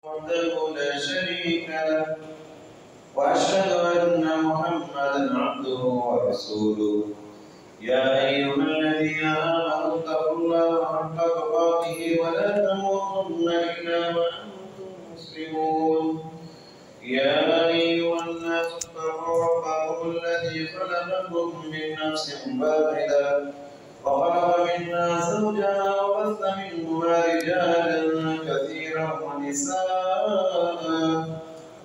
وحده لا شريك له وأشهد أن محمدا عبده ورسوله يا أيها الذين آمنوا اتقوا الله حق تقاته ولا تموتن إلا وأنتم مسلمون يا أيها الناس اتقوا ربكم الذي خلقكم من نفس واحدة وخلق منها زوجها وبث منهما رجالا كثيرا ونساء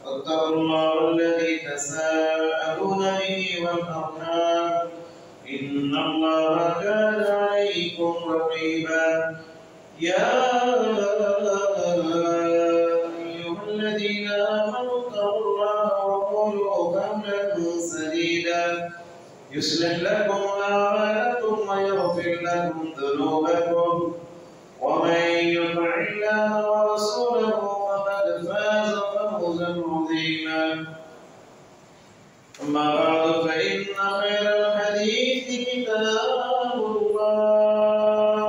واتقوا الله الذي تساءلون به والأرحام إن الله كان عليكم رقيبا يا أيها الذين آمنوا اتقوا الله وقولوا قولا سديدا يصلح لكم أعمالكم ويغفر لكم ذنوبكم ومن يطع الله ورسوله فقد فاز فوزا عظيما أما بعد فإن خير الحديث كتاب الله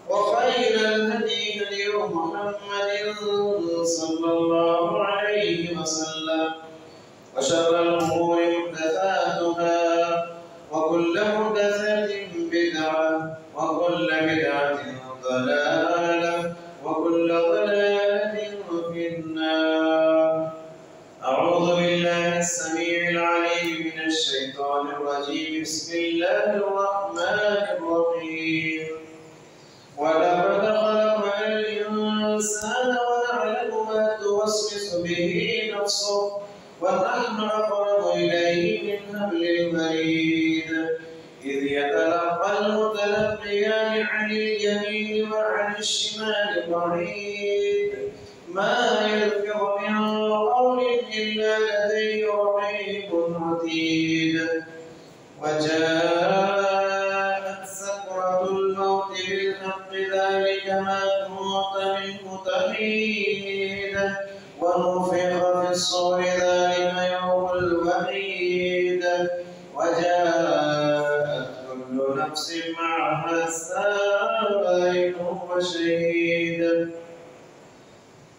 وخير الهدي هدي محمد صلى الله عليه وسلم وشر الأمور محدثاتها وكل محدثة بدعة وكل بدعة ضلالة وكل ضلالة في النار. أعوذ بالله السميع العليم من الشيطان الرجيم. بسم الله الرحمن الرحيم. ولقد خلقنا الإنسان ونعلم ما توسوس به نفسه ونحن أقرب إليه من حبل الوريد إذ يتلقى المتلقيان عن اليمين وعن الشمال قعيد ما يلفظ من قول إلا لديه رقيب عتيد وجاءت سكرة الموت بالحق ذلك ما كنت منه تحيد ونفخ في الصور ذلك يوم الوعيد وجاءت كل نفس معها سائق وشهيد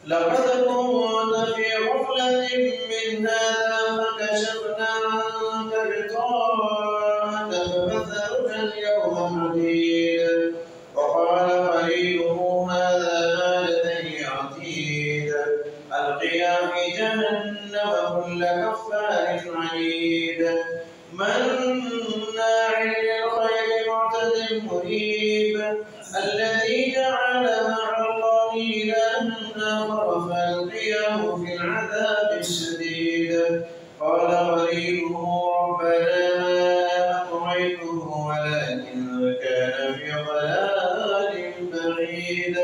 لقد كنت في غفلة من هذا فكشفنا عنك غطاءك فبصرك اليوم حديد وقال قرينه هذا ما لدي عتيد ألقيا في جهنم كل كفار عنيد مناع للخير معتد مريب الذي جعل مع الله إلها آخر فألقياه في العذاب الشديد قال قرينه ربنا ما أطغيته ولكن كان في ضلال بعيد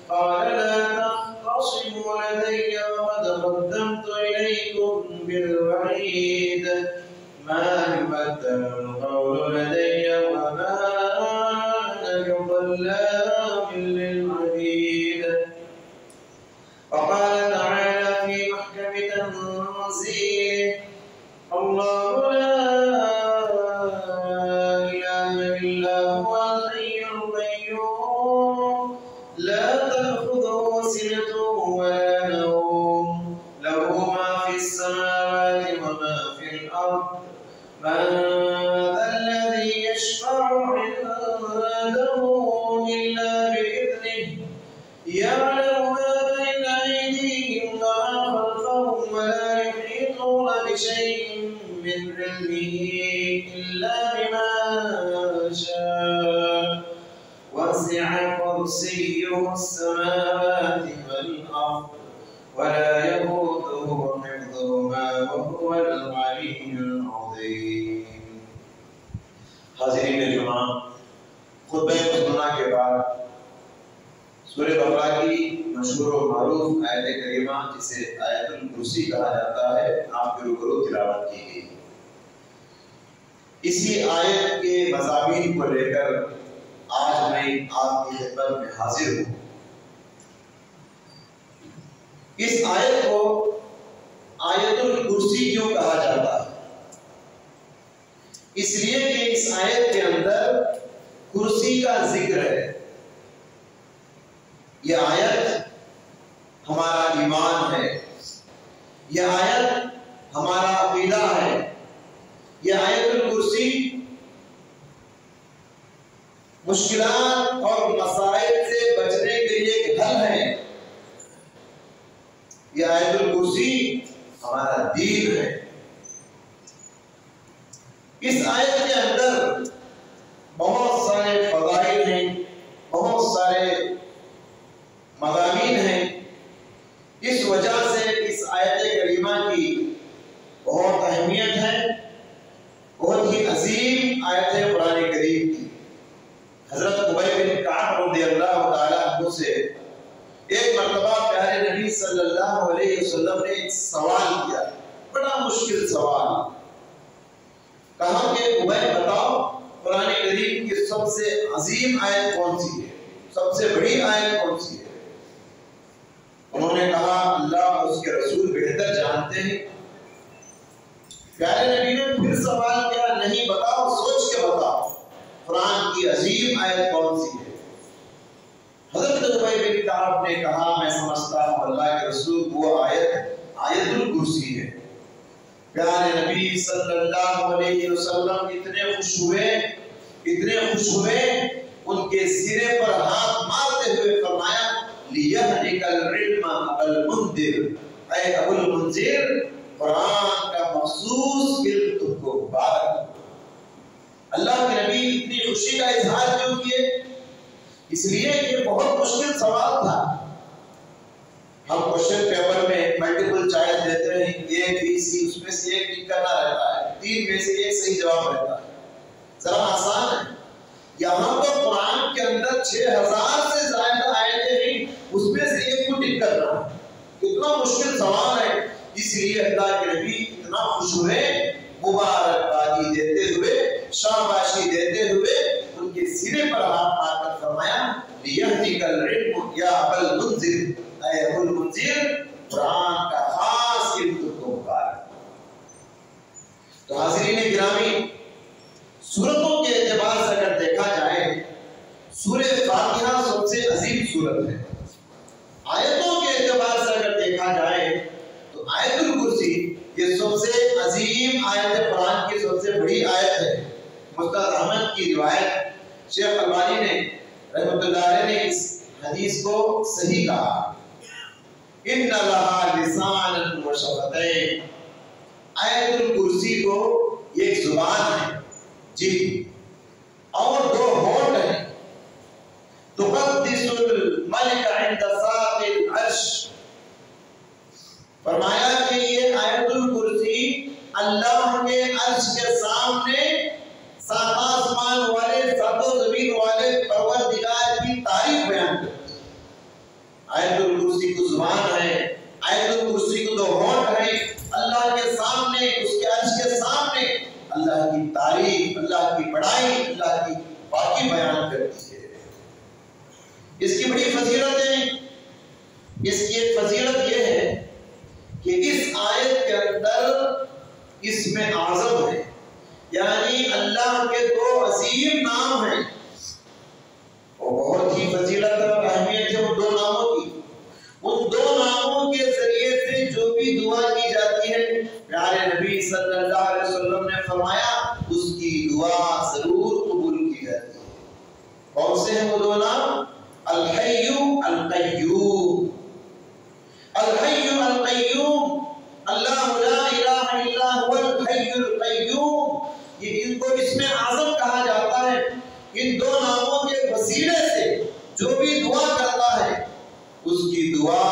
قال لا تختصموا لدي وقد قدمت إليكم بالوعيد ما يبدل القول لدي وما أنا بظلام للعبيد وقال تعالى في محكم تنزيله الله لا إله إلا هو الحي القيوم لا تأخذه سنة ولا نوم له ما في السماوات وما في الأرض من ذا الذي يشفع عنده إلا بإذنه يعلم ما بين أيديهم وما خلفهم ولا يحيطون بشيء من علمه إلا بما شاء وسع كرسيه السماوات والأرض ولا يئوده حفظهما وهو العلي العظيم. حاضرین جمعہ خطبہ مسنونہ کے بعد سورہ بقرہ کی مشہور و معروف آیت کریمہ جسے آیت الکرسی کہا جاتا ہے آپ کے روبرو تلاوت کی گئی. اسی آیت کے مضامین کو لے کر آج میں آپ کی خدمت میں حاضر ہوں. اس آیت کو آیت الکرسی کیوں کہا جاتا ہے؟ اس لیے کہ اس آیت کے اندر کرسی کا ذکر ہے. یہ آیت مشکلات اور مسائل سے بچنے کے لیے ایک حل ہے۔ یہ آیت الکرسی ہمارا دین ہے۔ اس آیت کے اندر بہت سارے فضائل ہیں، بہت سارے مضامین ہیں۔ اس وجہ سے اس آیت کریمہ کی بہت اہمیت ہے، بہت ہی عظیم آیت ہے قرآن کریم کی۔ حضرت ابی بن کعب رضی اللہ تعالیٰ عنہ سے ایک مرتبہ پیارے نبی صلی اللہ علیہ وسلم نے ایک سوال کیا، بڑا مشکل سوال۔ کہا کہ ابی بتاؤ قرآن کریم کی سب سے عظیم آیت کون سی ہے، سب سے بڑی آیت کون سی ہے؟ انہوں نے کہا اللہ اور اس کے رسول بہتر جانتے ہیں۔ پیارے نبی نے پھر سوال کیا، نہیں بتاؤ، سوچ کے بتاؤ قرآن کی عظیم آیت کون سی ہے؟ حضرت ابی بن کعب نے کہا میں سمجھتا ہوں اللہ کے رسول وہ آیت الکرسی ہے۔ پیارے نبی صلی اللہ علیہ وسلم اتنے خوش ہوئے، ان کے سرے پر ہاتھ مارتے ہوئے فرمایا لِيَهْنِكَ الْعِلْمَ أَبَا الْمُنذِرِ، اے ابو المنذر قرآن کا مخصوص علم تم کو مبارک۔ اللہ کے نبی اتنی خوشی کا اظہار کیوں کیے؟ اس لیے یہ بہت مشکل سوال تھا۔ ہم کوشچن پیپر میں ملٹیپل چوائس دیتے ہیں، اے بی سی، اس میں سے ایک ٹک کرنا رہتا ہے، 3 میں سے ایک صحیح جواب رہتا ہے، ذرا آسان ہے۔ یہاں تو قرآن کے اندر 6000 سے زائد آیتیں ہیں، اس میں سے ایک کو ٹک کرنا ہے، اتنا مشکل سوال ہے۔ اس لیے اللہ کے نبی اتنا خوش ہوئے، مبارکبادی دیتے ہوئے، شاباشی دیتے ہوئے ان کے سینے پر ہاتھ مار کر فرمایا لِيَهْنِكَ الْعِلْمُ يَا أَبَا الْمُنذِرِ، اے ابو المنذر قرآن کا خاص علم تم کو مبارک۔ تو حاضرین گرامی، سورتوں کے اعتبار سے اگر دیکھا جائے سورہ فاتحہ سب سے عظیم سورت ہے۔ آیتوں کے اعتبار سے اگر دیکھا جائے تو آیت الکرسی یہ سب سے عظیم آیت ہے، قرآن کی سب سے بڑی آیت ہے۔ مستد احمد کی روایت، شیخ البانی نے رحمۃ اللہ علیہ نے اس حدیث کو صحیح کہا، ان لہا لسانا و شفتین، آیت الکرسی کو یہ ایک زبان ہے جی اور 2 ہونٹ ہیں، تقدس الملک عند ساق العرش۔ فرمایا کہ یہ آیت الکرسی اللہ کے عرش کے سامنے 7 آسمان والے 7 زمین والے پروردگار کی تعریف بیان کرتی ہے۔ آیت الکرسی کو زبان ہے، آیت الکرسی کو 2 ہونٹ ہیں، اللہ کے سامنے، اس کے عرش کے سامنے اللہ کی تعریف، اللہ کی بڑائی، اللہ کی پاکی بیان کرتی ہے۔ اس کی بڑی فضیلتیں، اس کی ایک فضیلت یہ ہے کہ اس آیت کے اندر اسم اعظم ہے، یعنی اللہ کے 2 عظیم نام ہیں، وہ بہت ہی فضیلت اور اہمیت ہے وہ 2 ناموں کی۔ ان 2 ناموں کے ذریعے سے جو بھی دعا کی جاتی ہے پیارے نبی صلی اللہ علیہ وسلم نے فرمایا اس کی دعا ضرور قبول کی جاتی ہے۔ کون سے ہیں وہ 2 نام؟ الحی القیوم، الحی القیوم، اللہ لا الہ الا هو الحی القیوم، یہ ان کو اسم اعظم کہا جاتا ہے۔ ان 2 ناموں کے وسیلے سے جو بھی دعا کرتا ہے اس کی دعا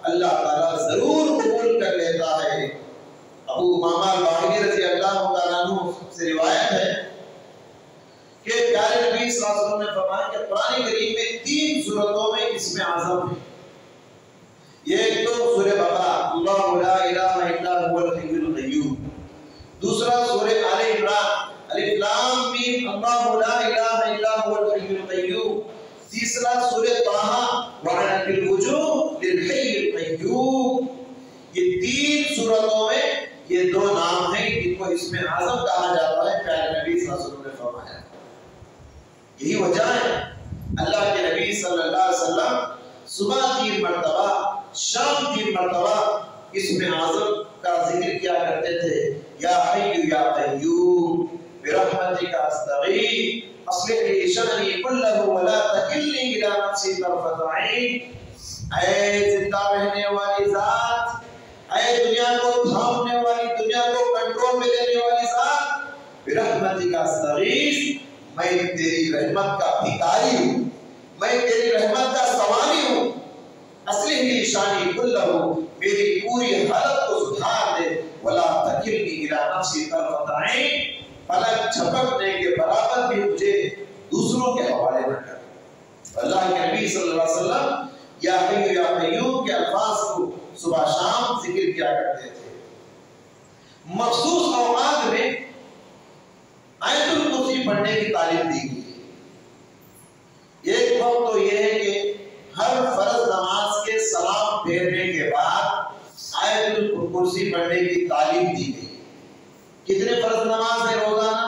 اللہ تعالیٰ ضرور قبول کر لیتا ہے۔ ابو امامہ الباہلی رضی اللہ تعالیٰ عنہ سے روایت ہے کہ پیارے نبی صلی اللہ علیہ وسلم نے فرمایا کہ قرآن کریم میں 3 سورتوں میں اسم اعظم ہے۔ یہ ایک تو سورہ بقرہ اللہ لا الہ الا هو الحی القیوم، دوسرا سورہ آل عمران الف لام میم اللہ لا الہ الا هو الحی القیوم، تیسرا سورہ طٰہٰ وعنت الوجوہ للحی القیوم۔ یہ 3 سورتوں میں یہ 2 نام ہیں جن کو اسم اعظم کہا جاتا ہے، پیارے نبی صلی اللہ علیہ وسلم نے فرمایا۔ یہی وجہ ہے اللہ کے نبی صلی اللہ علیہ وسلم صبح 3 مرتبہ، شام 3 مرتبہ اسم اعظم کا ذکر کیا کرتے تھے، یا حی یا قیوم برحمتک استغیث اصلح لی شأنی کلہ ولا تکلنی الی نفسی طرفۃ عین۔ اے زندہ رہنے والی ذات، اے دنیا کو تھامنے والی، دنیا کو کنٹرول میں لینے والی ذات، برحمتک استغیث، میں تیری رحمت کا بھکاری ہوں، میں تیری رحمت کا سوالی ہوں، اصلح لی شأنی کلہ، میری پوری حالت کو سدھار دے، ولا تکلنی الی نفسی طرفۃ عین، پلک جھپکنے کے برابر بھی مجھے دوسروں کے حوالے نہ کر۔ اللہ کے نبی صلی اللہ علیہ وسلم یا حی یا قیوم کے الفاظ کو صبح شام ذکر کیا کرتے تھے۔ مخصوص اوقات میں آیت الکرسی پڑھنے کی تعلیم دی گئی۔ ایک وقت تو یہ ہے کہ ہر فرض نماز کے سلام پھیرنے کے بعد آیت الکرسی پڑھنے کی تعلیم دی گئی۔ کتنے فرض نماز ہے روزانہ؟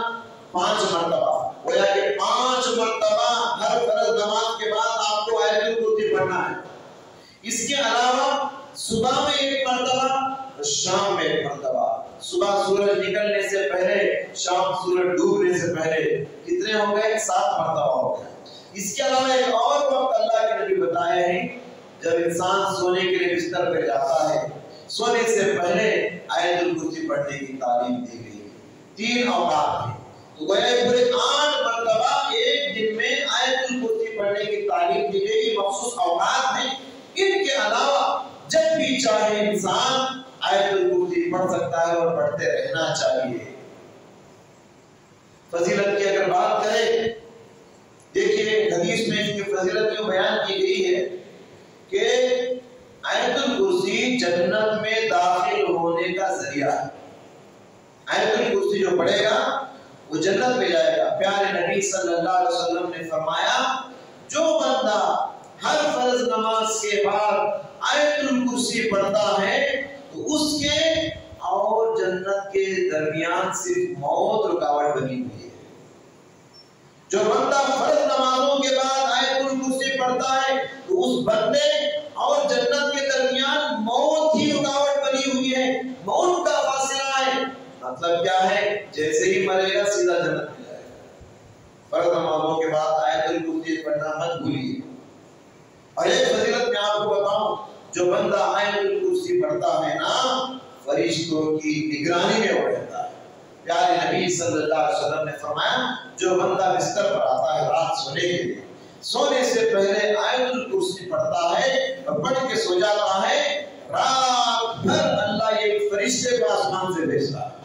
5 مرتبہ، گویا کہ 5 مرتبہ ہر فرض نماز کے بعد آپ کو آیت الکرسی پڑھنا ہے۔ اس کے علاوہ صبح میں 1 مرتبہ، شام میں 1 مرتبہ، صبح سورج نکلنے سے پہلے، شام سورج ڈوبنے سے پہلے، کتنے ہو گئے؟ 7 مرتبہ ہو گئے۔ اس کے علاوہ ایک اور وقت اللہ کے نبی بتائے ہیں جب انسان سونے کے لیے بستر پہ جاتا ہے، سونے سے پہلے آیت الکرسی پڑھنے کی تعلیم دی گئی۔ 3 اوقات ہیں، تو گویا پورے 8 مرتبہ ایک دن میں آیت الکرسی پڑھنے کی تعلیم دی گئی۔ مخصوص اوقات ہیں، ان کے علاوہ جب بھی چاہے انسان آیت الکرسی پڑھ سکتا ہے اور پڑھتے رہنا چاہیے۔ فضیلت کی اگر بات کریں، دیکھیے حدیث میں اس کی فضیلت یوں بیان کی گئی ہے کہ آیت الکرسی جنت میں داخل ہونے کا ذریعہ ہے۔ آیت الکرسی جو پڑھے گا وہ جنت میں جائے گا۔ پیارے نبی صلی اللہ علیہ وسلم نے فرمایا، جو بندہ ہر فرض نماز کے بعد آیت الکرسی پڑھتا ہے تو اس کے اور جنت کے درمیان صرف موت رکاوٹ بنی ہوئی ہے۔ جو بندہ فرض نمازوں کے بعد آیت الکرسی پڑھتا ہے تو اس بندے اور جنت کے درمیان موت ہی رکاوٹ بنی ہوئی ہے، موت کا فاصلہ ہے۔ مطلب کیا ہے؟ جیسے ہی مرے گا سیدھا جنت میں جائے گا۔ فرض نمازوں کے بعد آیت الکرسی پڑھنا مت بھولیے۔ اور ایک فضیلت میں آپ کو بتاؤں، جو بندہ آیت الکرسی پڑھتا ہے نا، فرشتوں کی نگرانی میں وہ رہتا ہے۔ پیارے نبی صلی اللہ علیہ وسلم نے فرمایا، جو بندہ بستر پر آتا ہے رات سونے کے لیے، سونے سے پہلے آیت الکرسی پڑھتا ہے اور پڑھ کے سو جاتا ہے، رات بھر اللہ ایک فرشتے کو آسمان سے بھیجتا ہے۔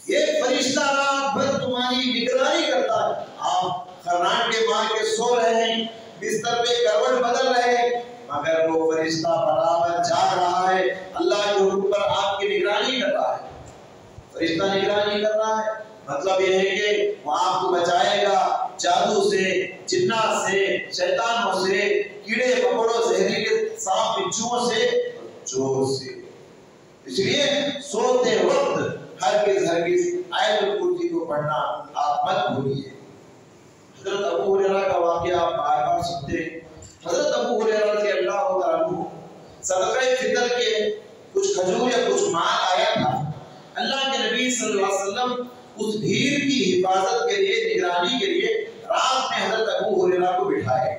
ایک فرشتہ رات بھر تمہاری نگرانی کرتا ہے۔ آپ خرانٹے مار کے سو رہے ہیں، بستر پہ کروٹ بدل رہے ہیں، مگر وہ فرشتہ برابر جاگ رہا ہے، اللہ کے حکم پر آپ کی نگرانی کر رہا ہے۔ فرشتہ نگرانی کر رہا ہے، مطلب یہ ہے کہ وہ آپ کو بچائے گا جادو سے، جنات سے، شیطانوں سے، کیڑے مکوڑوں، زہریلے سانپ بچھوؤں سے، چور سے۔ اس لیے سوتے وقت ہرگز آیت الکرسی کو پڑھنا آپ مت بھولیے۔ حضرت ابو ہریرہ کا واقعہ آپ بار بار سنتے ہیں۔ حضرت ابو ہریرہ رضی اللہ تعالیٰ عنہ صدقہ فطر کے کچھ کھجور یا کچھ مال آیا تھا۔ اللہ کے نبی صلی اللہ علیہ وسلم اس بھیڑ کی حفاظت کے لیے، نگرانی کے لیے رات میں حضرت ابو ہریرہ کو بٹھائے۔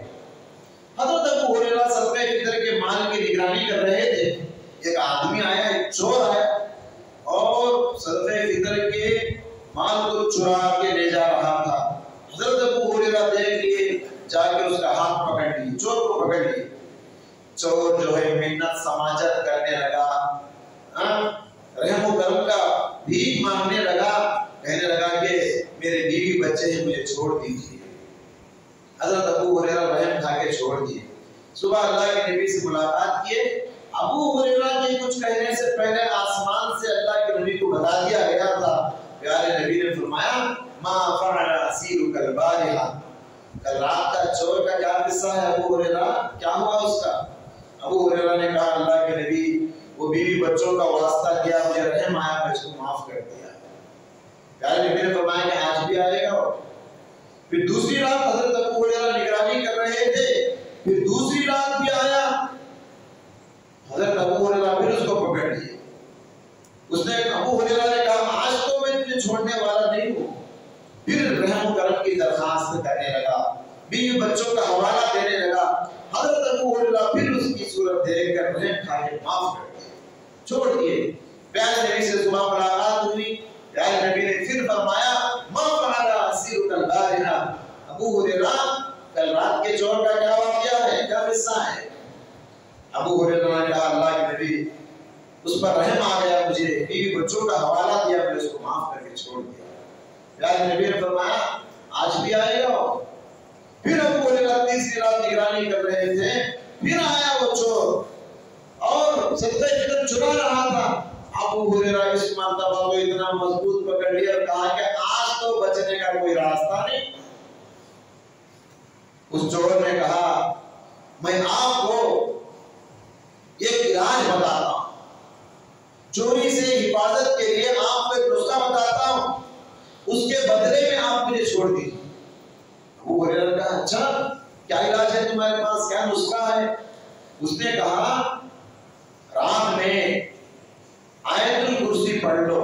حضرت ابو ہریرہ صدقہ فطر کے مال کی نگرانی کر رہے تھے۔ ایک آدمی آیا، ایک چور آیا اور صدقہ فطر کے مال کو چرا کے لے جا رہا تھا۔ حضرت ابو ہریرہ دیکھ لیے، جا کے اس کا ہاتھ پکڑ لیے، چور کو پکڑ لیے۔ چور جو ہے منت سماجت کرنے لگا، رحم و کرم کا بھیک مانگنے لگا، کہنے لگا کہ میرے بیوی بچے ہیں، مجھے چھوڑ دیجیے۔ حضرت ابو ہریرہ رحم کھا کے چھوڑ دیے۔ صبح اللہ کے نبی سے ملاقات کیے۔ ابو ہریرہ کے کچھ کہنے سے پہلے آسمان سے اللہ کے نبی کو بتا دیا گیا تھا۔ پیارے نبی نے فرمایا، ما فعل اسیرک البارحہ، کل رات کا چور کا کیا قصہ ہے ابو ہریرہ؟ کیا ہوا اس کا؟ ابو ہریرہ نے کہا، اللہ کے نبی وہ بیوی بچوں کا واسطہ کیا، مجھے رحم آیا، میں اس کو معاف کر دیا۔ پیارے نبی نے فرمایا کہ آج بھی آئے گا۔ پھر دوسری رات حضرت ابو ہریرہ نگرانی کر رہے تھے، پھر دوسری رات بھی آیا۔ حضرت ابو ہریرہ پھر اس کو پکڑ لیے۔ اس نے ابو ہریرہ نے کہا، آج تو میں تجھے چھوڑنے والا نہیں ہوں۔ پھر رحم و کرم کی درخواست بیوی بچوں کا حوالہ دینے لگا۔ حضرت ابو ہریرہ پھر اس کی صورت دیکھ کر رحم کھا کے معاف کر دیا، چھوڑ دیے۔ پیارے نبی سے صبح ملاقات ہوئی، پیارے نبی نے پھر فرمایا ما فعل اسیرک البارحہ، ابو ہریرہ کل رات کے چور کا کیا واقعہ ہے، کیا قصہ ہے؟ ابو ہریرہ نے کہا اللہ کے نبی اس پر رحم آ گیا، مجھے بیوی بچوں کا حوالہ دیا، میں اس کو معاف کر کے چھوڑ دیا۔ پیارے نبی نے فرمایا آج بھی آئے گا؟ پھر ابو ہریرہ تیسری رات نگرانی کر رہے تھے، پھر آیا وہ چور اور صدقہ فطر چرا رہا تھا۔ ابو ہریرہ اس مرتبہ کو اتنا مضبوط پکڑ لیا اور کہا کہ آج تو بچنے کا کوئی راستہ نہیں۔ اس چور نے کہا میں آپ کو ایک علاج بتاتا ہوں، چوری سے حفاظت کے لیے آپ کو ایک نسخہ بتاتا ہوں، اس کے بدلے میں آپ مجھے چھوڑ دیجیے۔ ابو ہریرہ نے کہا اچھا کیا علاج ہے تمہارے پاس، کیا نسخہ ہے؟ اس نے کہا رات میں آیت الکرسی پڑھ لو،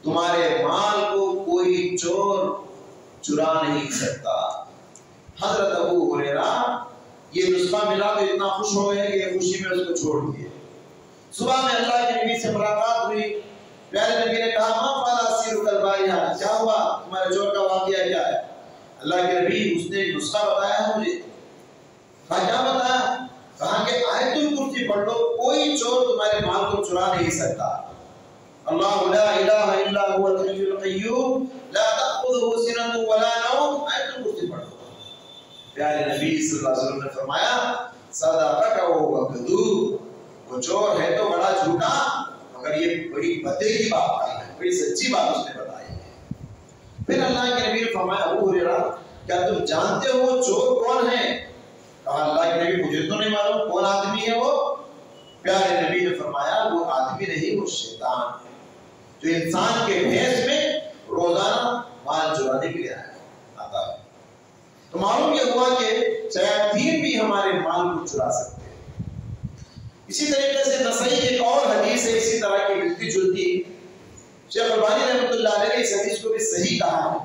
تمہارے مال کو کوئی چور چرا نہیں سکتا۔ حضرت ابو ہریرہ یہ نسخہ ملا تو اتنا خوش ہو گئے کہ یہ خوشی میں اس کو چھوڑ دیے۔ صبح میں اللہ کے نبی سے ملاقات ہوئی، پیارے نبی نے کہا ما فعل اسیرک البارحہ، کیا ہوا تمہارے چور کا واقعہ کیا ہے؟ اللہ کے نبی اس نے نسخہ بتایا ہے مجھے۔ کہا کیا بتایا؟ کہا کہ آیت الکرسی پڑھ لو، کوئی چور تمہارے مال کو چرا نہیں سکتا۔ اللہ لا الہ الا هو الحی القیوم لا تأخذہ سنۃ ولا نوم، آیت الکرسی پڑھ لو۔ پیارے نبی صلی اللہ علیہ وسلم نے فرمایا صدقک وهو کذوب، وہ چور ہے تو بڑا جھوٹا مگر یہ بڑی پتے کی بات ہے، بڑی سچی بات اس نے بتائی ہے۔ پھر اللہ کے نبی نے فرمایا ابو ہریرہ کیا تم جانتے ہو وہ چور کون ہے؟ کہا اللہ کے نبی مجھے تو نہیں معلوم، کون آدمی ہے وہ؟ پیارے نبی نے فرمایا وہ آدمی نہیں، وہ شیطان ہے جو انسان کے بھیس میں روزانہ مال چرانے کے لیے آتا ہے۔ تو معلوم یہ ہوا کہ شیاطین بھی ہمارے مال کو چرا سکتے ہیں۔ اسی طریقے سے نسائی کی ایک اور حدیث ہے اسی طرح کی ملتی جلتی، شیخ البانی رحمۃ اللہ علیہ نے اس حدیث کو بھی صحیح کہا ہے۔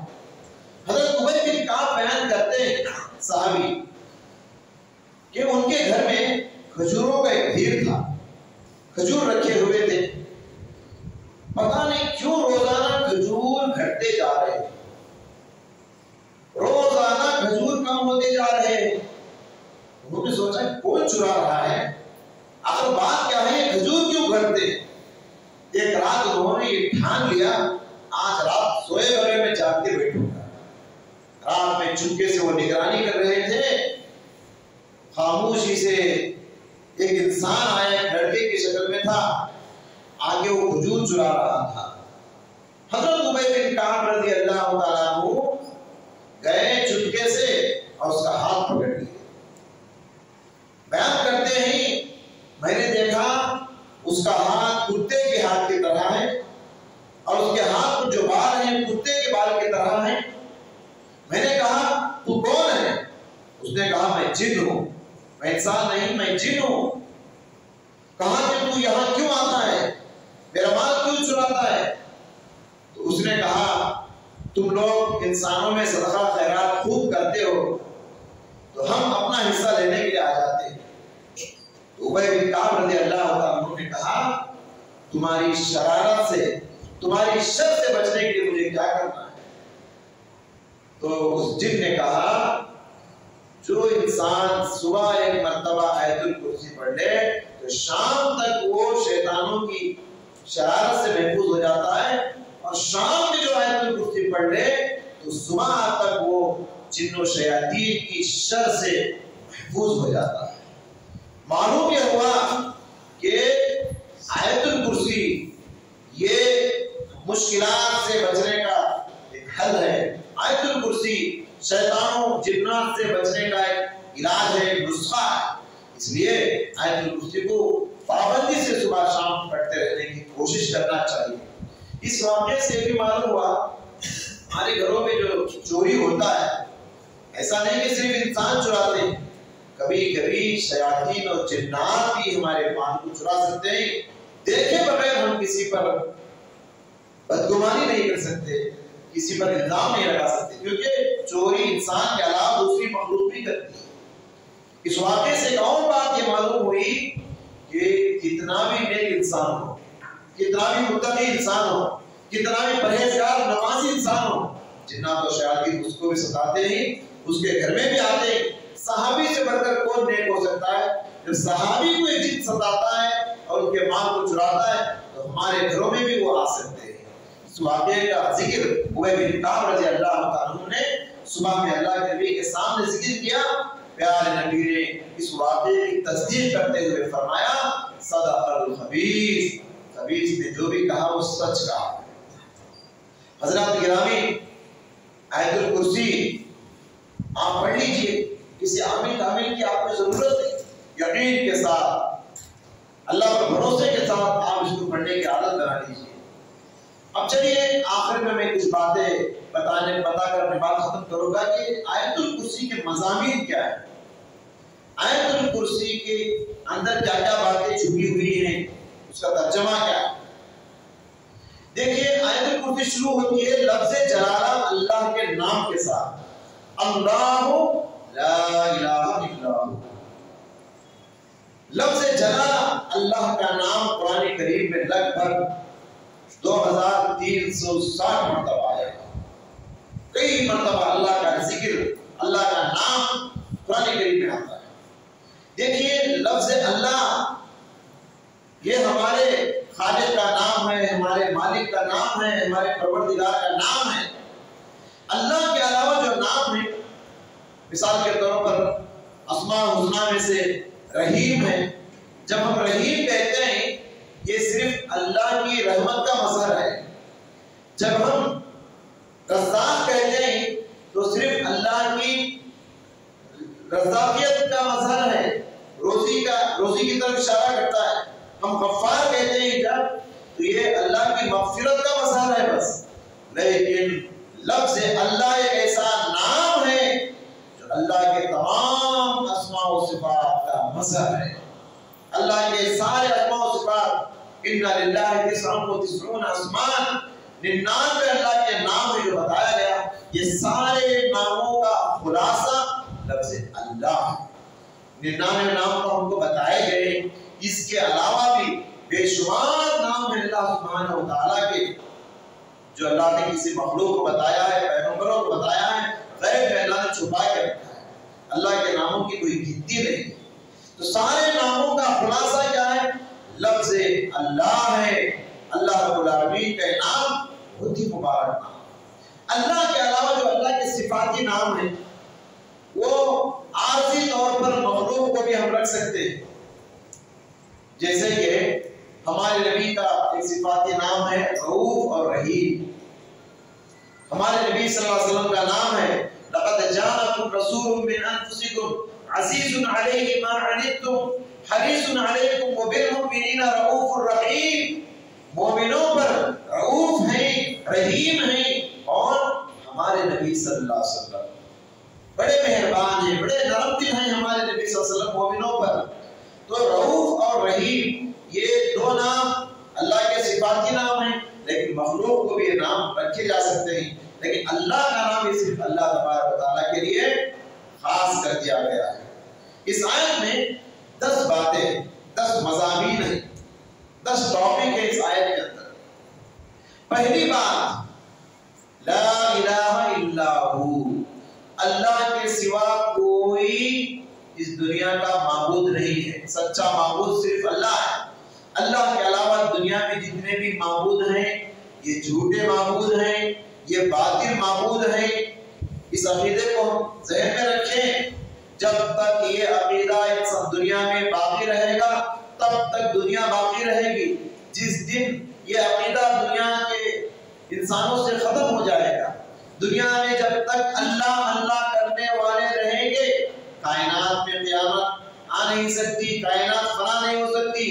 حضرت ابی بن کعب بیان کرتے ہیں صحابی کہ ان کے گھر میں کھجوروں کا ایک ڈھیر تھا، کھجور رکھے ہوئے تھے، پتہ نہیں کیوں روزانہ کھجور گھٹتے جا رہے ہیں، روزانہ کھجور کم ہوتے جا رہے ہیں۔ انہوں نے سوچا کون چرا رہا ہے، آخر بات کیا ہے، کھجور کیوں گھٹتے؟ ایک رات انہوں نے یہ ٹھان لیا آج رات سوئے بغیر میں جاگتے بیٹھوں گا۔ رات میں چپکے سے وہ نگرانی کر رہے تھے، خاموشی سے ایک انسان آیا، ایک لڑکے کی شکل میں تھا، آگے وہ کھجور چرا رہا تھا۔ حضرت ابی بن کعب رضی اللہ تعالیٰ عنہ گئے چپکے سے اور اس کا ہاتھ پکڑ لیے۔ بیان کرتے ہیں میں نے دیکھا اس کا ہاتھ کتے کے ہاتھ کی طرح ہے اور اس کے ہاتھ پر جو بال ہیں کتے کے بال کی طرح ہیں۔ میں نے کہا تو کون ہے؟ اس نے کہا میں جن ہوں، میں انسان نہیں، میں جن ہوں۔ کہا کہ تو یہاں کیوں آتا ہے، میرا مال کیوں چراتا ہے؟ تو اس نے کہا تم لوگ انسانوں میں صدقہ خیرات خوب کرتے ہو تو ہم اپنا حصہ لینے کے لیے آ جاتے ہیں۔ تو ابی بن کعب رضی اللہ عنہ نے کہا تمہاری شرارت سے، تمہاری شر سے بچنے کے لیے مجھے کیا کرنا ہے؟ تو اس جن نے کہا جو انسان صبح ایک مرتبہ آیت الکرسی پڑھ لے تو شام تک وہ شیطانوں کی شرارت سے محفوظ ہو جاتا ہے، اور شام میں جو آیت الکرسی پڑھ لے تو صبح تک وہ جن و شیاطین کی شر سے محفوظ ہو جاتا ہے۔ معلوم یہ ہوا کہ آیت الکرسی یہ مشکلات سے بچنے کا ایک حل ہے، آیت الکرسی شیطانوں جنات سے بچنے کا ایک علاج ہے، ایک نسخہ ہے۔ اس لیے آیت الکرسی کو پابندی سے صبح شام پڑھتے رہنے کی کوشش کرنا چاہیے۔ اس واقعے سے بھی معلوم ہوا ہمارے گھروں میں جو چوری ہوتا ہے ایسا نہیں کہ صرف انسان چراتے ہیں، کبھی کبھی شیاطین اور جنات بھی ہمارے مال کو چرا سکتے ہیں۔ دیکھے بغیر ہم کسی پر بدگمانی نہیں کر سکتے، کسی پر الزام نہیں لگا سکتے، کیونکہ چوری انسان کے علاوہ دوسری نہیں کرتی. اس واقعے سے ایک اور بات یہ معلوم ہوئی کہ کتنا بھی نیک انسان ہو, کتنا بھی متقی انسان ہو, کتنا بھی پرہیزگار نمازی انسان ہو, جنات و شیاطین اس کو بھی ستاتے ہیں, اس کے گھر میں بھی آتے ہیں. صحابی سے بڑھ کر کون نیک ہو سکتا ہے؟ جب صحابی کو ایک جن ستاتا ہے اور ان کے مال کو چراتا ہے تو ہمارے گھروں میں بھی وہ آ سکتے ہیں. اس واقعے کا ذکر ابی بن کعب رضی اللہ عنہ نے صبح میں اللہ کے نبی کے سامنے ذکر کیا. پیارے نبی نے اس واقعے کی تصدیق کرتے ہوئے فرمایا صدق الخبیث, خبیث نے جو بھی کہا وہ سچ کہا. حضرات گرامی, آیت الکرسی آپ پڑھ لیجئے, کسی عامل کامل کی آپ کو ضرورت ہے, یقین کے ساتھ اللہ پر بھروسے کے ساتھ آپ اس کو پڑھنے کی عادت بنا لیجئے. اب چلیے آخر میں کچھ باتیں بتا کر اپنی بات ختم کروں گا کہ آیت الکرسی کے مضامین کیا ہے, آیت الکرسی کے اندر کیا کیا باتیں چھپی ہوئی ہیں, اس کا ترجمہ کیا ہے. دیکھیے آیت الکرسی شروع ہوتی ہے لفظ جلالہ اللہ کے نام کے ساتھ, اللہ لا الہ الا ہو. لفظ جلالہ اللہ کا نام قرآن کریم میں لگ بھگ 2360 مرتبہ آیا. کئی مرتبہ اللہ کا ذکر, اللہ کا نام قرآن کریم میں آتا ہے. دیکھیے لفظ اللہ یہ ہمارے خالق کا نام ہے, ہمارے مالک کا نام ہے, ہمارے پروردگار کا نام ہے. اللہ کے علاوہ جو نام ہے, مثال کے طور پر اسماء الحسنی میں سے رحیم ہے. جب ہم رحیم کہتے ہیں یہ صرف اللہ کی رحمت کا مظہر ہے. جب ہم رزاق کہتے ہیں تو صرف اللہ کی رزاقیت کا مظہر ہے, روزی کی طرف اشارہ کرتا ہے. ہم غفار کہتے ہیں جب تو یہ اللہ کی مغفرت کا مظہر ہے بس. لیکن لفظ اللہ ایک ایسا نام ہے جو اللہ کے تمام اسماء و صفات کا مظہر ہے. اللہ کے سارے اسماء و صفات, ان للہ 99 اسماء, 99 اللہ کے نام میں جو بتایا گیا, یہ سارے ناموں کا خلاصہ لفظ اللہ ہے. 99 نام تو ہم کو بتائے گئے, اس کے علاوہ بھی بے شمار نام ہے اللہ سبحانہ و تعالیٰ کے جو اللہ نے کسی مخلوق کو بتایا ہے, پیغمبروں کو بتایا ہے, غیب میں اللہ نے چھپا کے رکھا ہے. اللہ کے ناموں کی کوئی گنتی نہیں. تو سارے ناموں کا خلاصہ کیا ہے؟ لفظ اللہ ہے. اللہ رب العالمین کا نام بہت ہی مبارک نام. اللہ کے علاوہ جو اللہ کے صفاتی نام ہیں وہ عارضی طور پر مخلوق کو بھی ہم رکھ سکتے ہیں. جیسے کہ ہمارے نبی کا ایک صفاتی نام ہے رؤوف اور رحیم. ہمارے نبی صلی اللہ علیہ وسلم کا نام ہے لقد جاءکم رسول من انفسکم عزیز علیہ ما عنتم حریص علیکم وبالمؤمنین رؤوف الرحیم. مومنوں پر رؤوف ہیں, رحیم ہیں, اور ہمارے نبی صلی اللہ علیہ وسلم بڑے مہربان ہیں, بڑے نرم دل ہیں ہمارے نبی صلی اللہ علیہ وسلم مومنوں پر. تو رؤوف اور رحیم یہ دو نام اللہ کے صفاتی نام ہیں, لیکن مخلوق کو بھی یہ نام رکھے جا سکتے ہیں. لیکن اللہ کا نام یہ صرف اللہ تبارک و تعالیٰ کے لیے خاص کر دیا گیا ہے. اس آیت میں 10 باتیں, 10 مضامین ہیں, 10 ٹاپک ہیں اس آیت کے اندر. پہلی بات لا الہ الا ہو, اللہ کے سوا کوئی اس دنیا کا معبود نہیں ہے. سچا معبود صرف اللہ ہے. اللہ کے علاوہ دنیا میں جتنے بھی معبود ہیں یہ جھوٹے معبود ہیں, یہ باطل معبود ہیں. اس عقیدے کو ہم ذہن میں رکھیں. جب تک یہ عقیدہ دنیا میں باقی رہے گا تب تک دنیا باقی رہے گی. جس دن یہ عقیدہ دنیا کے انسانوں سے ختم ہو جائے گا, دنیا میں جب تک اللہ اللہ کرنے والے رہیں گے کائنات میں قیامت آ نہیں سکتی, کائنات فنا نہیں ہو سکتی.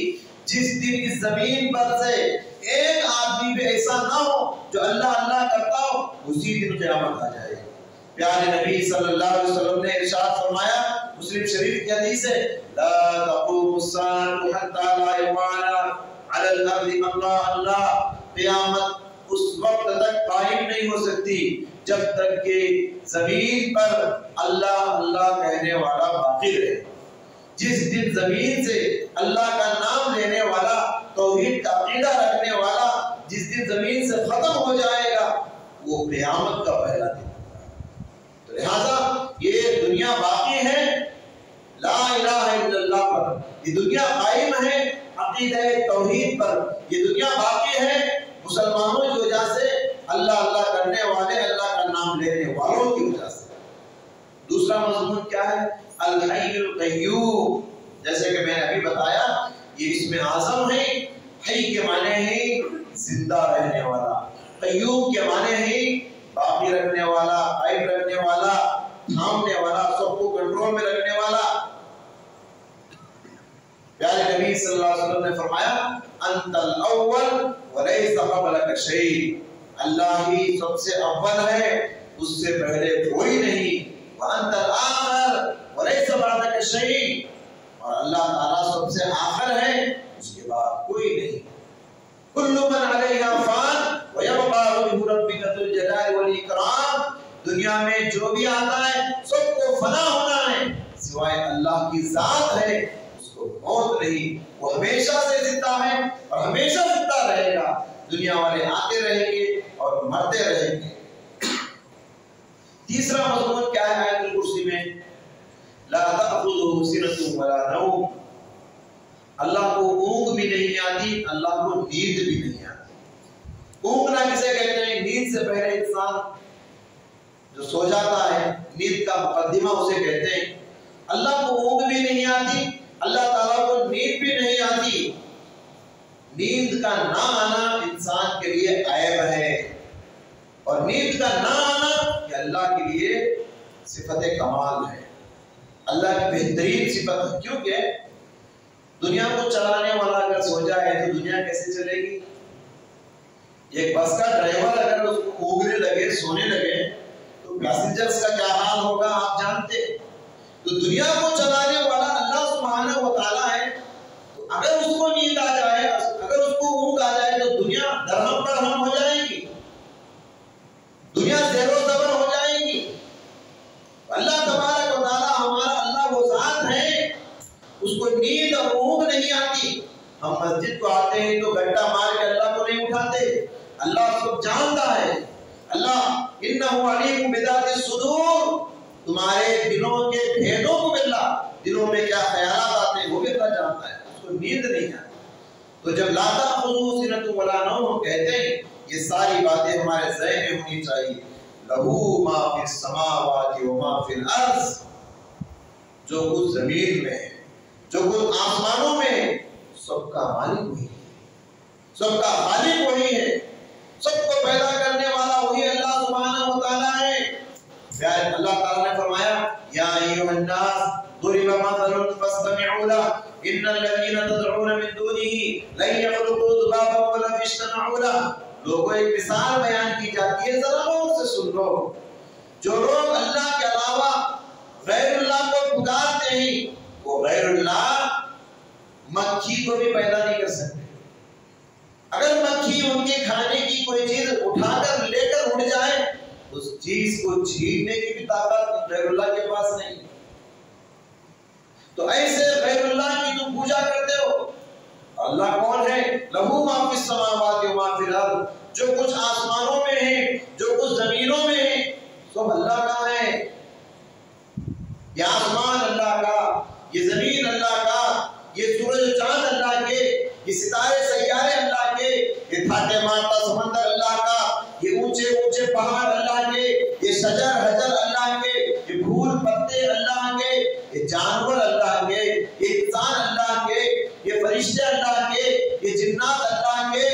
جس دن اس زمین پر سے ایک آدمی بھی ایسا نہ ہو جو اللہ اللہ کرتا ہو, اسی دن قیامت آ جائے گی. پیارے نبی صلی اللہ علیہ وسلم نے ارشاد فرمایا, مسلم شریف کی حدیث ہے, لا تقوم الساعة حتى لا يقال على الارض اللہ اللہ. قیامت اس وقت تک قائم نہیں ہو سکتی جب تک کہ زمین پر اللہ اللہ کہنے والا باقی رہے۔ جس دن زمین سے اللہ کا نام لینے والا، توحید کا عقیدہ رکھنے والا جس دن زمین سے ختم ہو جائے گا، وہ قیامت کا پہلا دن ہوگا۔ تو لہذا یہ دنیا باقی ہے لا الہ الا اللہ پر، یہ دنیا قائم ہے عقیدہ توحید پر، یہ دنیا باقی ہے مسلمانوں کی وجہ سے، اللہ اللہ کرنے والے، اللہ کا نام لینے والوں کی وجہ سے۔ دوسرا مضمون کیا ہے؟ الحی القیوم، جیسے کہ میں نے ابھی بتایا یہ اسم اعظم ہے۔ حی کے معنی ہے زندہ رہنے والا، قیوم کے معنی ہے باقی رکھنے والا، قائم رکھنے والا، تھامنے والا، سب کو کنٹرول میں رکھنے والا۔ پیارے نبی صلی اللہ علیہ وسلم نے فرمایا انت الاول ولیس قبلک شیء، اللہ ہی سب سے اول ہے، اس سے پہلے کوئی نہیں۔ وانت الاخر ولیس بعدک شیء، اور اللہ تعالیٰ سب سے آخر ہے، اس کے بعد کوئی نہیں۔ کل من علیہا فان ویبقى وجہ ربک ذو الجلال والاکرام، دنیا میں جو بھی آتا ہے سب کو فنا ہونا ہے، سوائے اللہ کی ذات ہے اس کو موت نہیں، وہ ہمیشہ سے زندہ ہے اور ہمیشہ زندہ رہے گا۔ دنیا والے آتے رہیں گے اور مرتے رہیں گے۔ تیسرا مضمون کیا ہے آیت الکرسی میں؟ لا تأخذه سنة ولا نوم، اللہ کو اونگ بھی نہیں آتی، اللہ کو نیند بھی نہیں آتی۔ اونگنا کسے کہتے ہیں؟ نیند سے پہلے انسان جو سو جاتا ہے، نیند کا مقدمہ اسے کہتے ہیں۔ اللہ کو اونگ بھی نہیں آتی، اللہ تعالیٰ کو نیند بھی نہیں آتی۔ نیند کا نہ آنا انسان کے لیے عیب ہے، اور نیند کا نہ آنا یہ اللہ کے لیے صفت کمال ہے، اللہ کی بہترین صفت ہے۔ کیونکہ دنیا کو چلانے والا اگر سو جائے تو دنیا کیسے چلے گی؟ ایک بس کا ڈرائیور اگر اس کو اونگنے لگے، سونے لگے، تو پیسنجرز کا کیا حال ہوگا آپ جانتے۔ تو دنیا کو چلانے والا اللہ سبحانہ و تعالیٰ ہے، تو اگر اس کو نیند آ جائے، اگر اس کو اونگ آ جائے، تو دنیا درہم برہم ہو جائے گی، دنیا زیر و زبر ہو جائے گی۔ اللہ تبارک و تعالیٰ ہمارا اللہ وہ ذات ہے، اس کو نیند اور اونگ نہیں آتی۔ ہم مسجد کو آتے ہیں تو گھنٹہ مار کے اللہ کو نہیں اٹھاتے، اللہ اس کو جانتا ہے۔ اللہ انہ علیم بذات الصدور، تمہارے دلوں کے بھیدوں کو بھی اللہ، دلوں میں کیا خیالات آتے ہیں وہ بھی اللہ جانتا ہے، اس کو نیند نہیں آتی۔ تو جب لا تأخذہ سنۃ ولا نوم ہم کہتے ہیں، یہ ساری باتیں ہمارے ذہن میں ہونی چاہیے۔ لہو ما فی السماوات و ما فی الارض، جو کچھ زمین میں ہے، جو کچھ آسمانوں میں ہے، سب کا مالک وہی ہے، سب کا خالق وہی ہے، سب کو پیدا کرنے والا وہی اللہ سبحانہ و تعالیٰ ہے۔ پھر اللہ تعالیٰ نے فرمایا یا ایھا الناس ضرب مثل فاستمعوا له ان الذين تدعون من دونه لن يخلقوا ذبابا ولو اجتمعوا له، لوگوں ایک مثال بیان کی جاتی ہے، ذرا غور سے سن لو۔ جو لوگ اللہ کے علاوہ غیر اللہ کو پکارتے ہیں، وہ غیر اللہ مکھی کو بھی پیدا نہیں کر سکتے۔ اگر مکھی ان کے کھانے کی کوئی چیز اٹھا کر لے کر اڑ جائے، اس چیز کو چھیننے کی بھی طاقت غیر اللہ کے پاس نہیں۔ تو ایسے غیر اللہ کی تم پوجا کرتے ہو، اللہ کون ہے؟ لہو ما فی السماوات و ما فی الارض، جو کچھ آسمانوں میں ہے، جو کچھ زمینوں میں ہے، سب اللہ کا ہے۔ یہ آسمان اللہ کا، یہ زمین اللہ کا، یہ سورج چاند اللہ کے، یہ ستارے سیارے اللہ کے، یہ تھاٹے مارتا سمندر اللہ کا، یہ اونچے اونچے پہاڑ اللہ کے، یہ شجر حجر اللہ کے، یہ پھول پتے اللہ کے، یہ جانور اللہ کے، یہ انسان اللہ کے، یہ فرشتے اللہ کے، یہ جنات اللہ کے،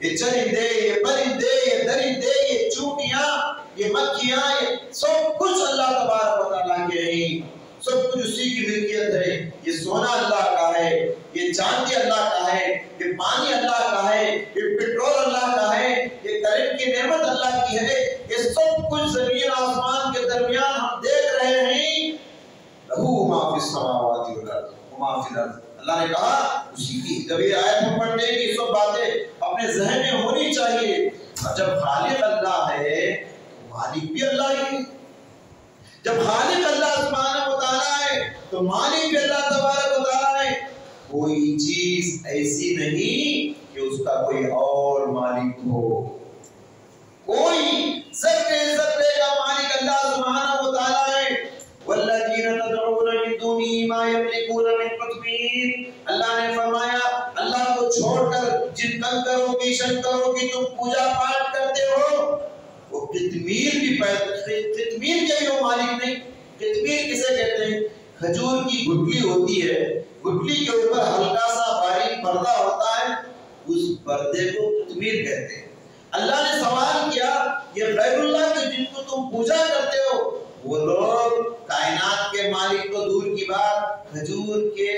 یہ چرندے، یہ پرندے، یہ درندے، یہ چونٹیاں، یہ مکھیاں، یہ سب کچھ اللہ تبارک و تعالیٰ کے ہیں، سب کچھ اسی کی ملکیت ہے۔ یہ سونا اللہ کا ہے، یہ چاندی اللہ کا ہے، یہ پانی اللہ کا ہے، یہ پیٹرول اللہ کا ہے، یہ کرنٹ کی نعمت اللہ کی ہے، یہ سب کچھ زمین آسمان کے درمیان ہم دیکھ رہے ہیں۔ لہو ما فی السماوات والارض وما فی الارض، اللہ نے کہا اسی کی، جب یہ آیت ہم پڑھتے ہیں کہ سب باتیں اپنے ذہن میں ہونی چاہیے. اور جب خالق اللہ ہے تو مالک بھی اللہ ہی ہے. جب خالق اللہ سبحانہ و تعالیٰ ہے تو مالک بھی اللہ تبارک و تعالیٰ ہے. کوئی چیز ایسی نہیں کہ اس کا کوئی اور مالک ہو. کوئی ذرے ذرے کا مالک اللہ سبحانہ و تعالیٰ ہے. والذین تدعون من دونہ ما یملکون من قطمیر. اللہ نے فرمایا اللہ کو چھوڑ کر جن کنکروں کی شنکروں کی تم پوجا پاٹ کرتے ہو وہ قطمیر کے وہ مالک نہیں. قطمیر کسے کہتے ہیں؟ کھجور کی گٹلی ہوتی ہے, گٹلی کے اوپر ہلکا سا باریک پردہ ہوتا ہے, اس پردے کو قطمیر کہتے ہیں. اللہ نے سوال کیا یہ غیر اللہ کے جن کو تم پوجا کرتے ہو وہ لوگ کائنات کے مالک کو دور کی بات, کھجور کے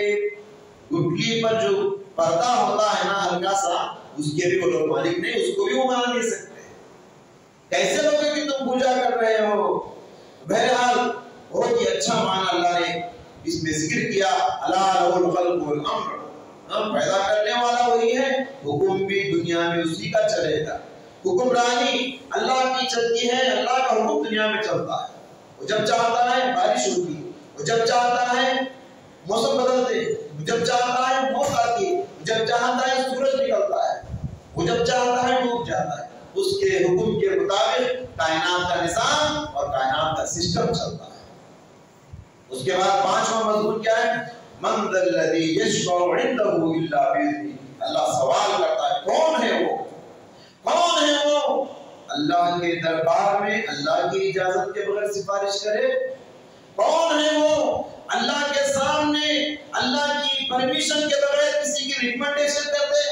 گٹلی پر جو پردہ ہوتا ہے نا ہلکا سا, اس کے بھی وہ لوگ مالک نہیں, اس کو بھی وہ مان نہیں سکتے. کیسے لوگ کہ تم پوجا کر رہے ہو؟ بہرحال بہت ہی اچھا معنی اللہ نے اس میں ذکر کیا. الا لہ الخلق والامر, پیدا کرنے والا وہی ہے, حکم بھی دنیا میں اسی کا چلے گا. حکمرانی اللہ کی چلتی ہے, اللہ کا حکم دنیا میں چلتا ہے. وہ جب چاہتا ہے بارش ہوتی ہے, وہ جب چاہتا ہے موسم بدلتے, جب چاہتا ہے موت آتی ہے, جب چاہتا ہے سورج نکلتا ہے, وہ جب چاہتا ہے ڈوب جاتا ہے. اس کے حکم کے مطابق کائنات کا نظام اور کائنات کا سسٹم چلتا ہے. اس کے بعد پانچواں مضمون کیا ہے؟ من ذا الذی یشفع عنده الا باذنہ. اللہ سوال کرتا ہے کون ہے وہ, کون ہے وہ اللہ کے دربار میں اللہ کی اجازت کے بغیر سفارش کرے؟ کون ہے وہ اللہ کے سامنے اللہ کی پرمیشن کے بغیر کسی کی ریکمنڈیشن کرتے؟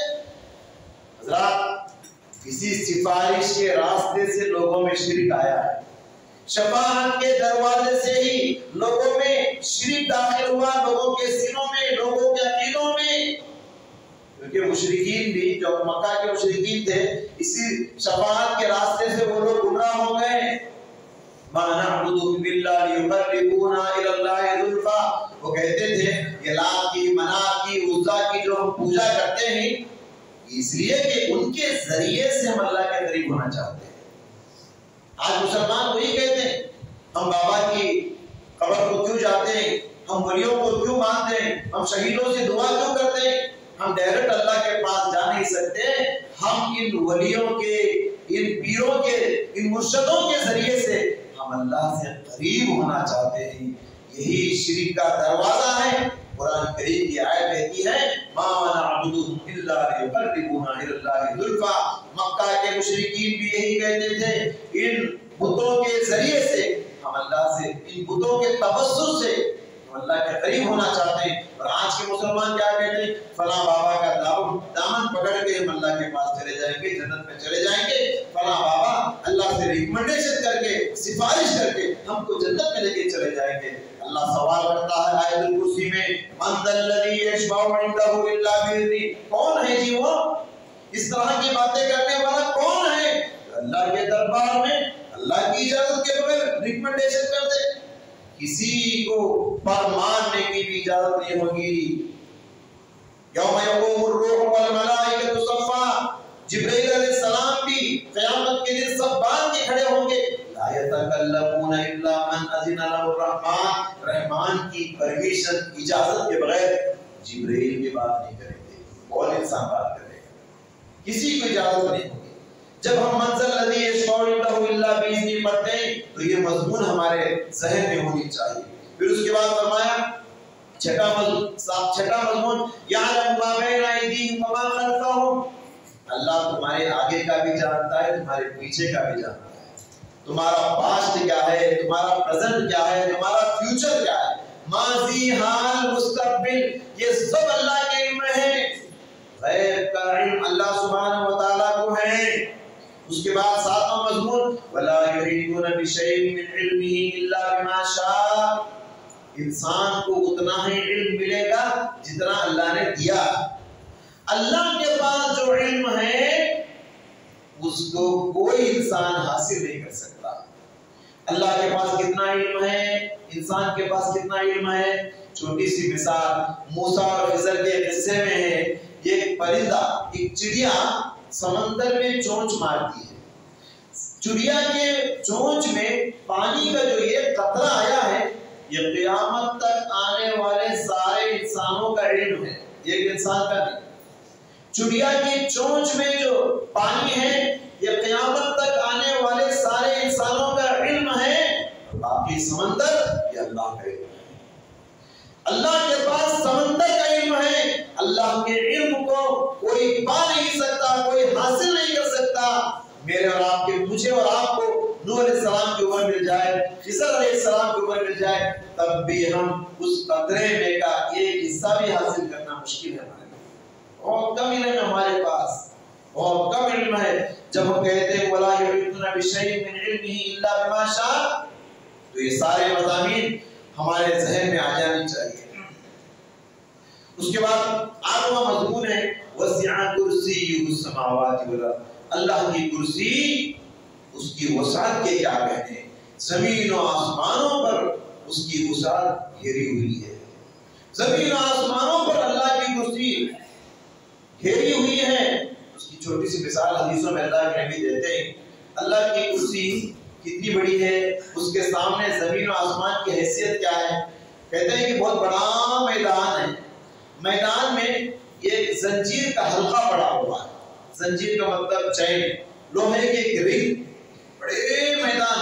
حضرات کسی سفارش کے راستے سے لوگوں میں شرک آیا ہے, شفاعت کے دروازے سے ہی لوگوں میں شرک داخل ہوا, لوگوں کے سینوں میں, لوگوں کے عقیدوں میں. کیونکہ مشرکین بھی جو مکہ کے مشرکین تھے اسی شفاعت کے راستے سے وہ لوگ گمراہ ہو گئے. ما نعبدهم بالله ليقربونا الى الله زلفى. وہ کہتے تھے یہ لات کی, منات کی, عزا کی جو ہم پوجا کرتے ہیں اس لیے کہ ان کے ذریعے سے ہم اللہ کے قریب ہونا چاہتے ہیں. آج مسلمان وہی کہتے ہیں ہم بابا کی قبر کو کیوں جاتے ہیں, ہم ولیوں کو کیوں مانتے ہیں, ہم شہیدوں سے دعا کیوں کرتے ہیں. ہم ڈائریکٹ اللہ کے پاس جا نہیں سکتے, ہم ان ولیوں کے, ان پیروں کے, ان مرشدوں کے ذریعے سے ہم اللہ سے قریب ہونا چاہتے ہیں. یہی شرک کا دروازہ ہے. قرآن کریم کی آیت کہتی ہے ما نعبدهم الا ليقربونا الى الله زلفى. مکہ کے مشرکین بھی یہی کہتے تھے ان بتوں کے ذریعے سے ہم اللہ سے, ان بتوں کے توسل سے ہم اللہ کے قریب ہونا چاہتے ہیں. اور آج کے مسلمان کیا کہتے ہیں فلاں بابا کا دامن پکڑ کے ہم اللہ کے پاس چلے جائیں گے, جنت میں چلے جائیں گے. فلاں بابا اللہ سے ریکمنڈیشن کر کے, سفارش کر کے ہم کو جنت میں لے کے چلے جائیں گے. اللہ سوال کرتا ہے آیت الکرسی میں من ذا الذی یشفع عنده الا باذنہ. کون ہے جی وہ, اس طرح کی باتیں کرنے والا کون ہے اللہ کے دربار میں اللہ کی اجازت کے بغیر ریکمنڈیشن کر دے؟ کسی کو پر ماننے کی بھی اجازت نہیں ہوگی. یوم یقوم الروح والملائکۃ صفا. جبرائیل علیہ السلام بھی قیامت کے دن سب باندھ کے کھڑے ہوں گے. لا یتکلمون الا من اذن له الرحمن. رحمان کی پرمیشن, اجازت کے بغیر جبرائیل بھی بات نہیں کریں گے, کون انسان بات کرے گا, کسی کو اجازت نہیں ہوگی. جب ہم منزل الذی یشفع عنده الا باذنہ پڑھتے ہیں تو یہ مضمون ہمارے ذہن میں ہونی چاہیے. پھر اس کے بعد فرمایا چھٹا مضمون یعلم ما بین ایدیہم وما خلفہم. اللہ تمہارے آگے کا بھی جانتا ہے, تمہارے پیچھے کا بھی جانتا ہے. تمہارا پاسٹ کیا ہے, تمہارا پریزنٹ کیا ہے, تمہارا فیوچر کیا ہے, ماضی, حال, مستقبل, یہ سب اللہ کے علم میں ہے. غیب کا علم اللہ سبحانہ و تعالیٰ کو ہے. اس کے بعد ساتواں مضمون ولا یحیطون بشیء من علمہ الا بما شاء. انسان کو اتنا ہی علم ملے گا جتنا اللہ نے دیا. اللہ کے پاس جو علم ہے اس کو کوئی انسان حاصل نہیں کر سکتا. اللہ کے پاس کتنا علم ہے, انسان کے پاس کتنا علم ہے. چھوٹی سی مثال موسیٰ اور خضر کے قصے میں ہے. ایک پرندہ, ایک چڑیا سمندر میں چونچ مارتی ہے، چڑیا کے چونچ میں پانی کا جو یہ قطرہ آیا ہے یہ قیامت تک آنے والے سارے انسانوں کا علم ہے، ایک انسان کا نہیں۔ چڑیا کی چونچ میں جو پانی ہے یہ قیامت تک آنے والے سارے انسانوں کا علم ہے، باقی سمندر یہ اللہ کا علم ہے۔ اللہ کے پاس سمندر کا علم ہے، اللہ کے علم کو کوئی پا نہیں سکتا، کوئی حاصل نہیں کر سکتا۔ میرے اور آپ کے، مجھے اور آپ کو نوح علیہ السلام کی عمر مل جائے، خضر علیہ السلام کی عمر مل جائے، تب بھی ہم اس قطرے میں کا ایک حصہ بھی حاصل کرنا مشکل ہے ہمارے لیے۔ بہت کم علم ہے ہمارے پاس، بہت کم علم ہے۔ جب ہم کہتے ہیں وَلَا يُحِيطُونَ بِشَيْءٍ مِّنْ عِلْمِهِ إِلَّا بِمَا شَاءَ، تو یہ سارے مضامین ہمارے ذہن میں آ جانی چاہیے۔ اس کے بعد آٹھواں مضمون ہے وَسِعَ كُرْسِيُّهُ السَّمَاوَاتِ وَالْأَرْضَ، اللہ کی کرسی، اس کی وسعت کے کیا کہنے، زمین و آسمانوں پر اس کی وسعت گھیری ہوئی ہے۔ زمین و آسمانوں پر اللہ کی کرسی گھیری ہوئی ہے۔ اس کی چھوٹی سی مثال حدیثوں میں اللہ کے نبی دیتے ہیں، اللہ کی کرسی کتنی بڑی ہے، اس کے سامنے زمین و آسمان کی حیثیت کیا ہے۔ کہتے ہیں کہ بہت بڑا میدان ہے، میدان میں ایک زنجیر کا حلقہ پڑا ہوا ہے، زنجیر کا مطلب چین، لوہے کے ایک رنگ، بڑے میدان۔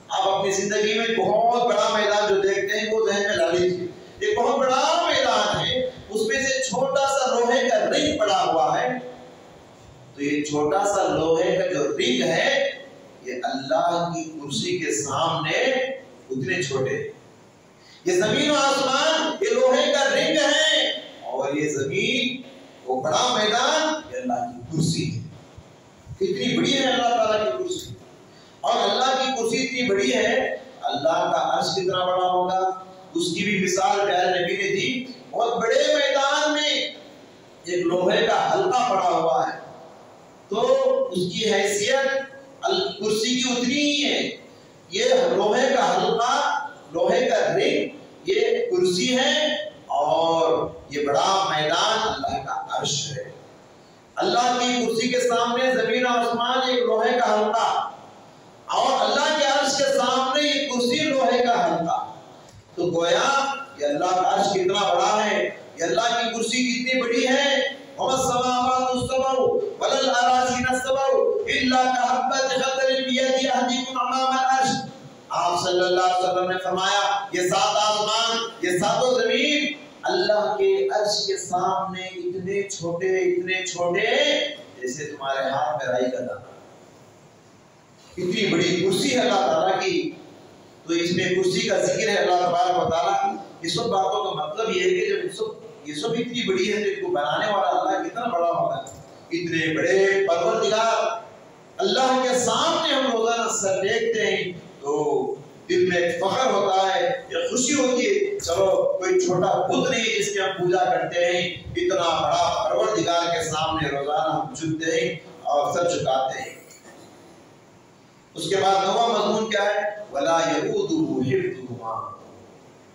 آپ اپنی زندگی میں بہت بڑا میدان جو دیکھتے ہیں وہ ذہن میں لا لیجیے، ایک بہت بڑا میدان ہے، اس میں سے چھوٹا سا لوہے کا رنگ پڑا ہوا ہے۔ تو یہ چھوٹا سا لوہے کا جو رنگ ہے یہ اللہ کی کرسی کے سامنے اتنے چھوٹے، یہ زمین و آسمان یہ لوہے کا رنگ ہے، اور یہ زمین وہ بڑا میدان یہ اللہ کی کرسی ہے۔ کتنی بڑی ہے اللہ تعالیٰ کی کرسی، اور اللہ کی کرسی اتنی بڑی ہے، اللہ کا عرش کتنا بڑا ہوگا، اس کی بھی مثال پیارے نبی نے دی۔ بہت بڑے میدان میں ایک لوہے کا حلقہ پڑا ہوا ہے، تو اس کی حیثیت کرسی کی اتنی ہی ہے۔ یہ لوہے کا حلقہ، لوہے کا رنگ یہ کرسی ہے، اور یہ بڑا میدان اللہ کا عرش ہے۔ اللہ کی کرسی کے سامنے زمین و آسمان ایک لوہے کا حلقہ، اور اللہ کے عرش کے سامنے یہ کرسی لوہے کا حلقہ۔ تو گویا یہ اللہ کا عرش کتنا بڑا ہے، یہ اللہ کی کرسی کتنی بڑی ہے۔ وَمَا السَّمَاوَاتُ السَّبْعُ وَلَا الْأَرَاضِينَ السَّبْعُ إِلَّا كَحَبَّةِ خَردَلٍ بِيَدِ أَحَدِكُمْ أَمَامَ الْعَرْشِ۔ آپ صلی اللہ علیہ وسلم نے فرمایا یہ سات آسمان، یہ ساتوں زمین اللہ کے عرش کے سامنے اتنے چھوٹے جیسے تمہارے ہاتھ میں رائی کا دانہ۔ اتنی بڑی کرسی ہے اللہ تعالیٰ کی۔ تو اس میں کرسی کا ذکر ہے اللہ تبارک و تعالیٰ۔ یہ سب باتوں کا مطلب یہ ہے کہ جب یہ سب اتنی بڑی ہے تو اس کو بنانے والا اللہ کتنا بڑا ہوگا۔ اتنے بڑے پروردگار اللہ کے سامنے ہم روزانہ سر ٹیکتے ہیں تو دل میں ایک فخر ہوتا ہے، یہ خوشی ہوتی ہے، چلو کوئی چھوٹا بت نہیں جس کی ہم پوجا کرتے ہیں، اتنا بڑا پروردگار کے سامنے روزانہ ہم جھکتے ہیں اور سر جھکاتے ہیں۔ اس کے بعد نواں مضمون کیا ہے، وَلَا يَئُودُهُ حِفْظُهُمَا۔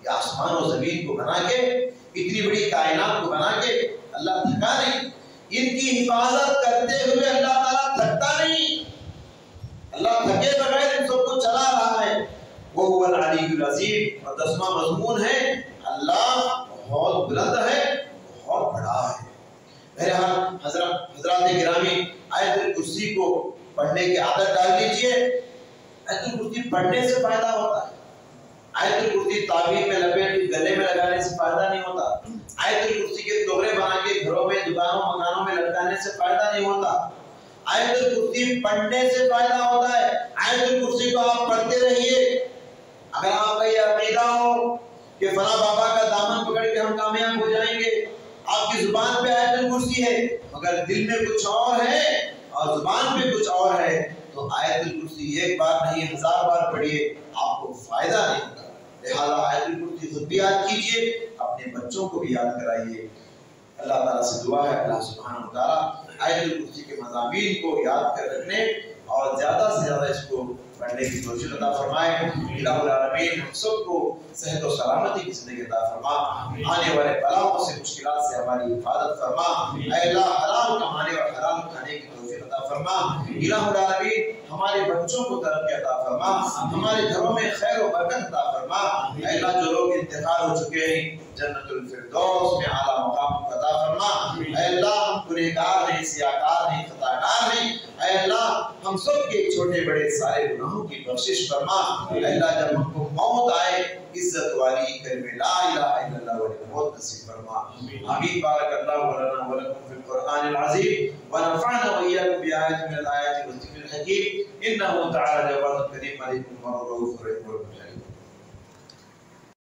یہ آسمان و زمین کو بنا کے، اتنی بڑی کائنات کو بنا کے اللہ تھکا نہیں، ان کی حفاظت کرتے ہوئے اللہ تعالیٰ تھکتا نہیں، اللہ تھکے بغیر ان سب کو چلا رہا ہے۔ وَهُوَ الْعَلِيُّ الْعَظِيمُ۔ اور 10واں مضمون ہے اللہ بہت بلند ہے، بہت بڑا ہے۔ بہرحال حضرات گرامی، آیت الکرسی کو پڑھنے کی عادت ڈال لیجئے۔ آیت الکرسی پڑھنے سے فائدہ ہوتا ہے، آیت الکرسی تعویذ میں لپیٹ گلے میں لگانے سے فائدہ نہیں ہوتا، آیت الکرسی کے دوغرے بنا کے گھروں میں دکانوں مکانوں میں لٹکانے سے فائدہ نہیں ہوتا۔ آیت الکرسی پڑھنے سے فائدہ ہوتا ہے۔ آیت الکرسی کو آپ پڑھتے رہیے۔ اگر آپ کا یہ عقیدہ ہو کہ فلاں بابا کا دامن پکڑ کے ہم کامیاب ہو جائیں گے، آپ کی زبان پہ آیت الکرسی ہے مگر دل میں کچھ اور ہے اور زبان پہ کچھ اور ہے، تو آیت الکرسی ایک بار نہیں 1000 بار پڑھیے، آپ کو فائدہ نہیں ہوگا۔ لہذا آیت الکرسی خود بھی یاد کیجئے، اپنے بچوں کو بھی یاد کرائیے۔ اللہ تعالیٰ سے دعا ہے اللہ سبحانہ و تعالیٰ آیت الکرسی کے مضامین کو یاد کر رکھنے اور زیادہ سے زیادہ اس کو پڑھنے کی توفیق عطا فرمائے۔ الہ العالمین ہم سب کو صحت و سلامتی کی زندگی عطا فرما، آنے والے بلاؤں سے مشکلات سے ہماری حفاظت فرما۔ اے اللہ حلال کمانے اور حرام کھانے کی توفیق فرما، الہ العالمین ہمارے بچوں کو ترقی عطا فرما، ہمارے گھروں میں خیر و برکت عطا فرما۔ اے اللہ جو لوگ انتقال ہو چکے ہیں جنت الفردوس میں اعلیٰ مقام عطا فرما۔ اے اللہ ہم گنہگار ہیں، سیاہکار ہیں، خطاکار ہیں، اے اللہ ہم سب کے چھوٹے بڑے سارے گناہوں کی بخشش فرما۔ اے اللہ جب ہم کو موت آئے عزت والی کلمہ لا الہ الا اللہ والی موت نصیب فرما۔ آمین۔ بارک اللہ لنا ولکم فی القرآن العظیم ونفعنا وإياكم بآیات من الآیات والذکر الحکیم، انہ تعالی جواد کریم علیکم ورحمۃ اللہ وبرکاتہ۔